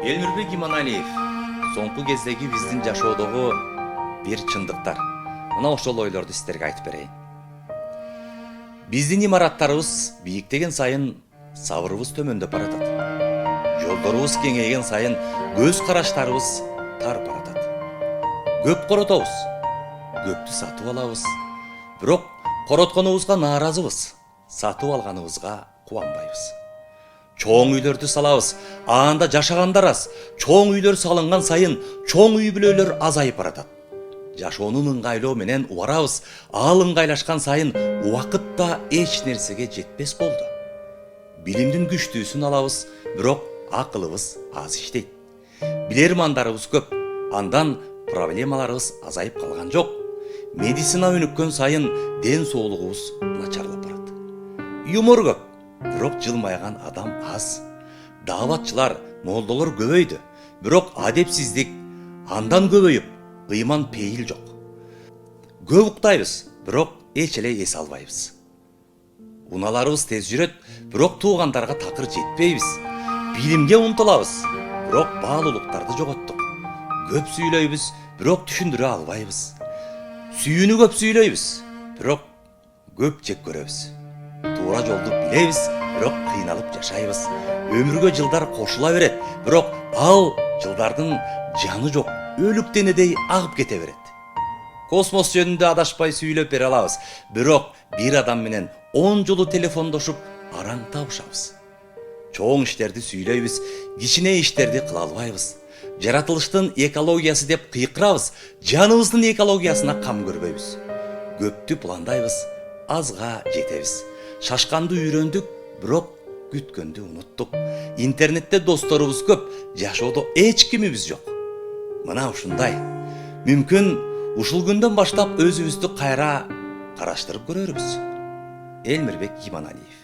Элмирбек Иманалиев, соңку кездеги биздин жашоодогу бир чындыктар. Мына ошол ойлорду сиздерге айтып берейин. Биздин имараттарыбыз бийиктеген сайын сабырыбыз төмөндөп баратат. Жолдорубуз кеңейген сайын көз караштарыбыз тарып баратат. Көп коротобуз, көптү сатып алабыз. Бирок коротконубузга нааразыбыз, сатып алганыбызга кубанбайбыз. Чоң үйлөрдү салабыз, анда жашагандар аз. Чоң үйлөр салынган сайын чоң үй бүлөлөр азайып баратат. Жашоонун ыңгайлоо менен убарабыз, ал ыңгайлашкан сайын убакыт да эч нерсеге жетпес болду. Билимдин күчтүүсүн алабыз, бирок акылыбыз аз иштейт. Билермандарыбыз көп, андан проблемаларыбыз азайып калган жок. Медицина өнүккөн сайын ден соолугубуз начарлап барат. Юмор көп, бирок жылмайган адам аз. Дааватчылар, молдолор көбөйдү, бирок адепсиздик андан көбөйүп, ыйман пейил жок. Көп уктайбыз, бирок эч эле эс албайбыз. Уналарыбыз тез жүрөт, бирок туугандарга такыр жетпейбиз. Билимге умтулабыз, бирок баалуулуктарды жоготтук. Көп сүйлөйбүз, бирок түшүндүрө албайбыз. Сүйүүнү көп сүйлөйбүз, бирок көп жек көрөбүз. Туура жолду билебиз, бирок кыйналып жашайбыз. Өмүргө жылдар кошула берет, бирок ал жылдардын жаны жок, өлүк денедей агып кете берет. Космос жөнүндө адашпай сүйлөп бере алабыз, бирок бир адам менен 10 жолу телефондошуп араң табышабыз. Чоң иштерди сүйлөйбүз, кичине иштерди кыла албайбыз. Жаратылыштын экологиясы деп кыйкырабыз, жаныбыздын экологиясына кам көрбөйбүз. Көптү пландайбыз, азга жетебиз. Шашканды үйрөндүк, бирок күткөндү унуттук. Интернетте досторубуз көп, жашоодо эч кимибиз жок. Мына ушундай. Мүмкүн ушул күндөн баштап өзүбүздү кайра караштырып көрөрбүз. Элмирбек Иманалиев.